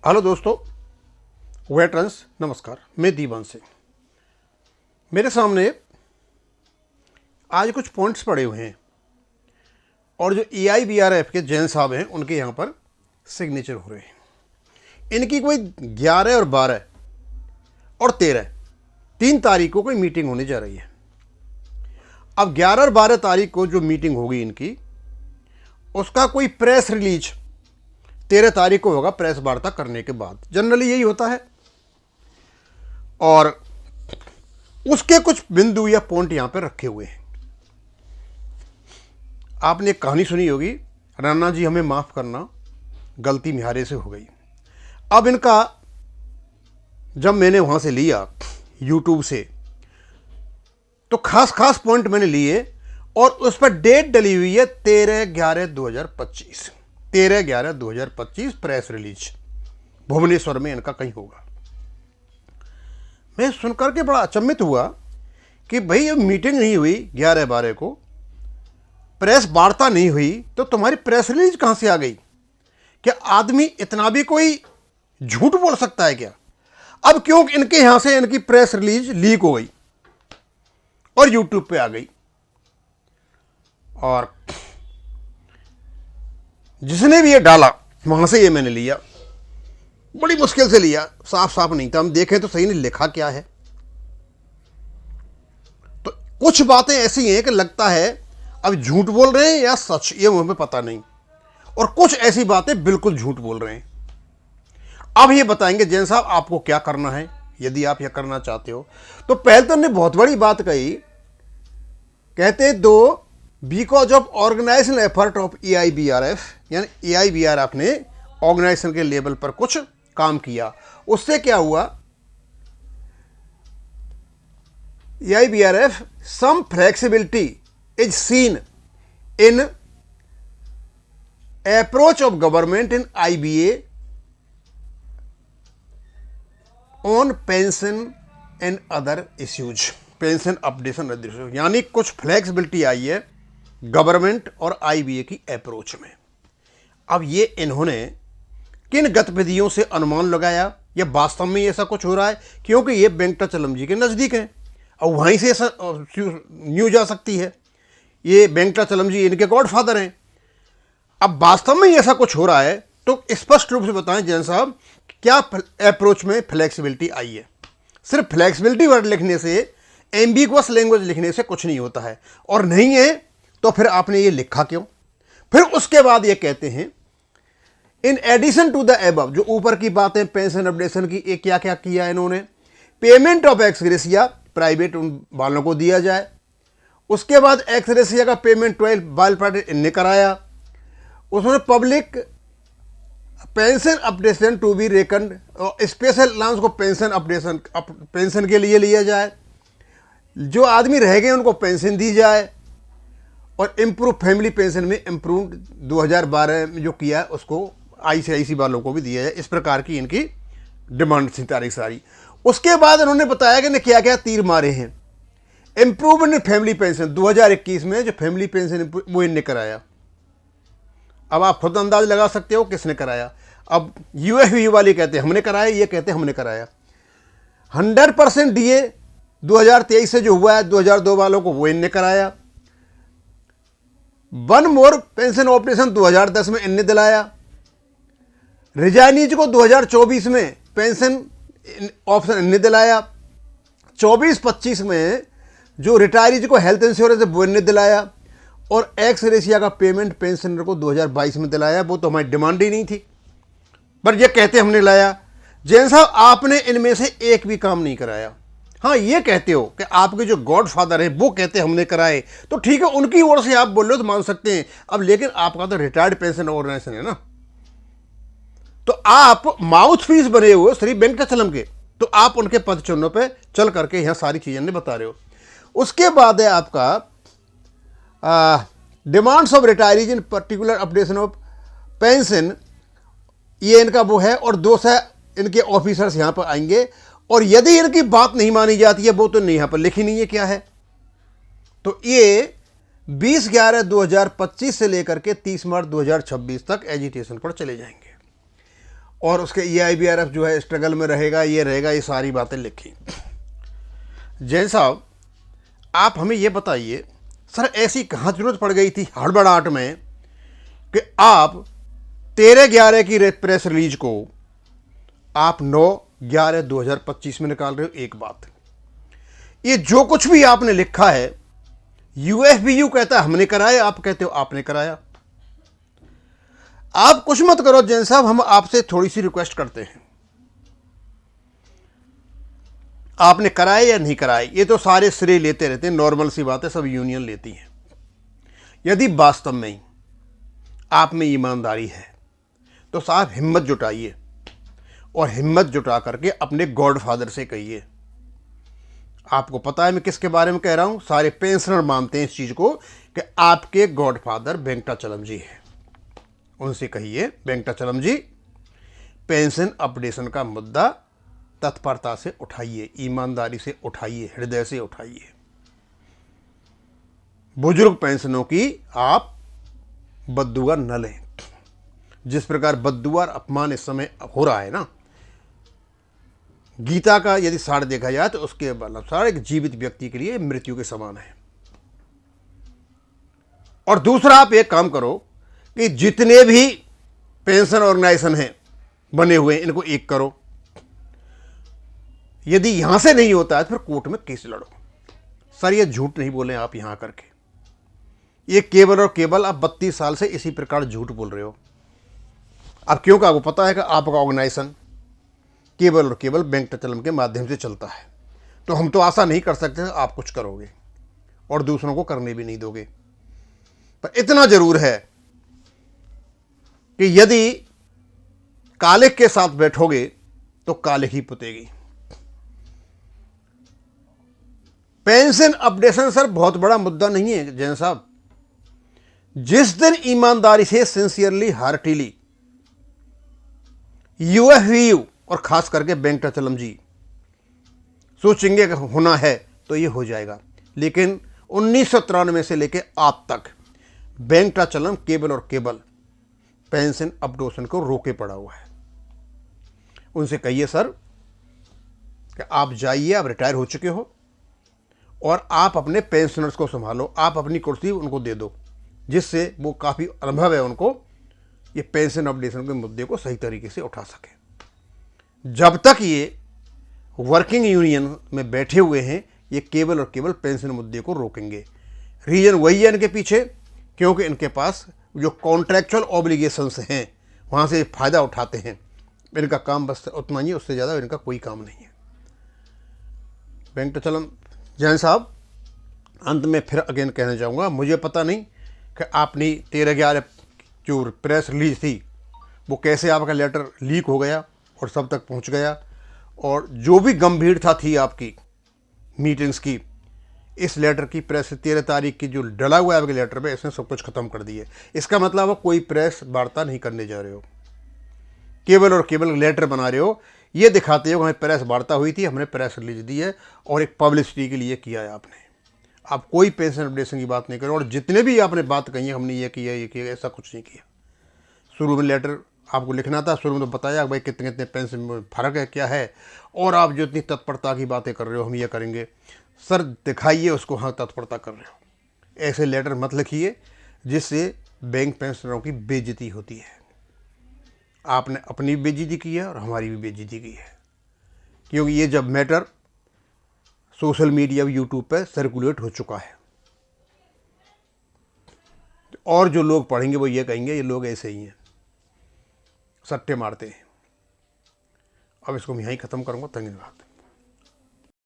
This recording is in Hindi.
हेलो दोस्तों, वेटरन्स नमस्कार। मैं दीवान सिंह। मेरे सामने आज कुछ पॉइंट्स पड़े हुए हैं और जो EIBRF के जैन साहब हैं उनके यहाँ पर सिग्नेचर हो रहे हैं। इनकी कोई 11 और 12 और 13 3 तारीख को कोई मीटिंग होने जा रही है। अब 11 और 12 तारीख को जो मीटिंग होगी इनकी, उसका कोई प्रेस रिलीज 13 तारीख को होगा, प्रेस वार्ता करने के बाद। जनरली यही होता है। और उसके कुछ बिंदु या पॉइंट यहां पर रखे हुए हैं। आपने एक कहानी सुनी होगी, राणा जी हमें माफ करना, गलती म्यारे से हो गई। अब इनका जब मैंने वहां से लिया यूट्यूब से, तो खास खास पॉइंट मैंने लिए और उस पर डेट डली हुई है 13/11/2025। 13/11/2025 प्रेस रिलीज भुवनेश्वर में इनका कहीं होगा। मैं सुनकर के बड़ा अचंभित हुआ कि भाई ये मीटिंग नहीं हुई 11/12 को, प्रेस वार्ता नहीं हुई, तो तुम्हारी प्रेस रिलीज कहां से आ गई? क्या आदमी इतना भी कोई झूठ बोल सकता है क्या? अब क्यों इनके यहां से इनकी प्रेस रिलीज लीक हो गई और यूट्यूब पे आ गई, और जिसने भी ये डाला वहां से ये मैंने लिया, बड़ी मुश्किल से लिया, साफ साफ नहीं था। हम देखें तो सही नहीं लिखा क्या है। तो कुछ बातें ऐसी हैं कि लगता है अब झूठ बोल रहे हैं या सच, ये हमें पता नहीं। और कुछ ऐसी बातें बिल्कुल झूठ बोल रहे हैं। अब ये बताएंगे जैन साहब आपको क्या करना है यदि आप यह करना चाहते हो। तो पहले तो उन्होंने बहुत बड़ी बात कही, कहते दो because of organisation effort of EIBRF, यानी EIBRF ने ऑर्गेनाइजेशन के लेवल पर कुछ काम किया। उससे क्या हुआ? EIBRF some flexibility is seen in approach of government in IBA on pension and other issues. Pension updation, यानी कुछ फ्लेक्सिबिलिटी आई है गवर्नमेंट और IBA की अप्रोच में। अब ये इन्होंने किन गतिविधियों से अनुमान लगाया या वास्तव में ऐसा कुछ हो रहा है? क्योंकि ये वेंकटाचलम जी के नज़दीक हैं और वहीं से ऐसा न्यूज आ सकती है। ये वेंकटाचलम जी इनके गॉडफादर हैं। अब वास्तव में ऐसा कुछ हो रहा है तो स्पष्ट रूप से बताएं जैन साहब, क्या अप्रोच में फ्लेक्सिबिलिटी आई है? सिर्फ फ्लेक्सिबिलिटी वर्ड लिखने से, एम्बिगुअस लैंग्वेज लिखने से कुछ नहीं होता है। और नहीं है तो फिर आपने ये लिखा क्यों? फिर उसके बाद ये कहते हैं in addition to the above, जो ऊपर की बातें पेंशन अपडेशन की, एक क्या क्या किया इन्होंने, payment of x gratia private उन वालों को दिया जाए। उसके बाद एक्स ग्रेसिया का पेमेंट 12 बाल पार्टी इनने कराया। उसमें public pension updation to be reckon, special लांस को पेंशन अपडेशन पेंशन के लिए लिया जाए। जो आदमी रह गए उनको पेंशन दी जाए। और इम्प्रूव फैमिली पेंशन में इम्प्रूव 2012 में जो किया उसको ICIC वालों को भी दिया जाए। इस प्रकार की इनकी डिमांड थी तारीख सारी। उसके बाद उन्होंने बताया कि क्या क्या तीर मारे हैं। इम्प्रूवमेंट फैमिली पेंशन 2021 में जो फैमिली पेंशन वो इनने कराया। अब आप खुद अंदाज लगा सकते हो किसने कराया। अब UFV वाले कहते हैं हमने कराया, ये कहते हैं हमने कराया। 100% DA 2023 से जो हुआ है 2002 वालों को वो इनने कराया। वन मोर पेंशन ऑपरेशन 2010 में इनने दिलाया। रिजाइनीज को 2024 में पेंशन ऑप्शन इनने दिलाया। 24-25 में जो रिटायरीज को हेल्थ इंश्योरेंस है वो इनने दिलाया। और एक्स ग्रेसिया का पेमेंट पेंशनर को 2022 में दिलाया। वो तो हमारी डिमांड ही नहीं थी, पर ये कहते हमने लाया। जैन साहब आपने इनमें से एक भी काम नहीं कराया। हाँ, ये कहते हो कि आपके जो गॉडफादर है वो कहते हमने कराए, तो ठीक है, उनकी ओर से आप बोल रहे हो तो मान सकते हैं। अब लेकिन आपका तो रिटायर्ड पेंशन ऑर्गेनाइजेशन है ना, तो आप माउथ पीस बने हुए श्री वेंकटाचलम के, तो आप उनके पद चिन्हों पे चल करके यहाँ सारी चीजें नहीं बता रहे हो। उसके बाद है आपका demands of retirees in particular updation of pension, ये इनका वो है। और 2 से इनके ऑफिसर्स यहाँ पर आएंगे और यदि इनकी बात नहीं मानी जाती है, वो तो नहीं यहाँ पर लिखी नहीं है क्या है। तो ये 20/11/2025 से लेकर के 30 मार्च 2026 तक एजिटेशन पर चले जाएंगे। और उसके EIBRF जो है स्ट्रगल में रहेगा, ये रहेगा, ये सारी बातें लिखी। जैन साहब, आप हमें ये बताइए सर, ऐसी कहाँ जरूरत पड़ गई थी हड़बड़ाहट में कि आप 13/11 की प्रेस रिलीज को आप 9/11/2025 में निकाल रहे हो? एक बात, ये जो कुछ भी आपने लिखा है, UFBU कहता है हमने कराया, आप कहते हो आपने कराया। आप कुछ मत करो जैन साहब, हम आपसे थोड़ी सी रिक्वेस्ट करते हैं, आपने कराए या नहीं कराए, ये तो सारे श्रेय लेते रहते हैं, नॉर्मल सी बात है, सब यूनियन लेती है। यदि वास्तव में ही आप में ईमानदारी है तो साहब हिम्मत जुटाइए, और हिम्मत जुटा करके अपने गॉडफादर से कहिए। आपको पता है मैं किसके बारे में कह रहा हूं, सारे पेंशनर मानते हैं इस चीज को कि आपके गॉडफादर वेंकटाचलम जी हैं। उनसे कहिए, वेंकटाचलम जी, पेंशन अपडेशन का मुद्दा तत्परता से उठाइए, ईमानदारी से उठाइए, हृदय से उठाइए। बुजुर्ग पेंशनों की आप बद्दुआ न लें। जिस प्रकार बद्दुआ और अपमान इस समय हो रहा है ना, गीता का यदि सार देखा जाए तो उसके अनुसार एक जीवित व्यक्ति के लिए मृत्यु के समान है। और दूसरा, आप एक काम करो कि जितने भी पेंशन ऑर्गेनाइजेशन हैं बने हुए, इनको एक करो। यदि यहां से नहीं होता है तो फिर कोर्ट में केस लड़ो। सर ये झूठ नहीं बोले आप यहां करके, ये केवल और केवल आप 32 साल से इसी प्रकार झूठ बोल रहे हो। अब क्यों का आपको पता है कि आपका ऑर्गेनाइजेशन केवल और केवल वेंकटाचलम के माध्यम से चलता है, तो हम तो आशा नहीं कर सकते आप कुछ करोगे और दूसरों को करने भी नहीं दोगे। पर इतना जरूर है कि यदि कालिक के साथ बैठोगे तो कालिक ही पुतेगी। पेंशन अपडेशन सर बहुत बड़ा मुद्दा नहीं है जैन साहब। जिस दिन ईमानदारी से, सिंसियरली, हार्टिली UFBU और खास करके वेंकटाचलम जी सोचेंगे कि होना है तो ये हो जाएगा। लेकिन 1993 से लेकर आज तक वेंकटाचलम केवल और केवल पेंशन अपडेशन को रोके पड़ा हुआ है। उनसे कहिए सर कि आप जाइए, आप रिटायर हो चुके हो और आप अपने पेंशनर्स को संभालो, आप अपनी कुर्सी उनको दे दो, जिससे वो काफ़ी अनुभव है उनको, ये पेंशन अपडेशन के मुद्दे को सही तरीके से उठा सके। जब तक ये वर्किंग यूनियन में बैठे हुए हैं, ये केवल और केवल पेंशन मुद्दे को रोकेंगे। रीजन वही है इनके पीछे, क्योंकि इनके पास जो कॉन्ट्रैक्चुअल ऑब्लिगेशंस हैं वहाँ से फ़ायदा उठाते हैं। इनका काम बस उतना ही है, उससे ज़्यादा इनका कोई काम नहीं है। वेंकटाचलम जैन साहब, अंत में फिर अगेन कहना चाहूँगा, मुझे पता नहीं कि आपने 13/11 जो प्रेस रिलीज थी वो कैसे आपका लेटर लीक हो गया और सब तक पहुंच गया, और जो भी गंभीरता थी आपकी मीटिंग्स की, इस लेटर की प्रेस 13 तारीख की जो डला हुआ है आपके लेटर पे, इसने सब कुछ खत्म कर दिया। इसका मतलब आप कोई प्रेस वार्ता नहीं करने जा रहे हो, केवल और केवल लेटर बना रहे हो, ये दिखाते हो हमें प्रेस वार्ता हुई थी, हमने प्रेस रिलीज दी है और एक पब्लिसिटी के लिए किया है आपने। आप कोई पेंशन अपडेशन की बात नहीं करो, और जितने भी आपने बात कही है हमने ये किया, ऐसा कुछ नहीं किया। शुरू में लेटर आपको लिखना था, शुरू में तो बताया भाई कितने कितने पेंशन में फ़र्क है, क्या है, और आप जो इतनी तत्परता की बातें कर रहे हो हम ये करेंगे, सर दिखाइए उसको हाँ तत्परता कर रहे हो। ऐसे लेटर मत लिखिए जिससे बैंक पेंशनरों की बेइज्जती होती है। आपने अपनी भी बेइज्जती की है और हमारी भी बेइज्जती की है, क्योंकि ये जब मैटर सोशल मीडिया यूट्यूब पे सर्कुलेट हो चुका है, और जो लोग पढ़ेंगे वो ये कहेंगे ये लोग ऐसे ही हैं, सट्टे मारते हैं। अब इसको मैं यहीं ख़त्म करूँगा। धन्यवाद।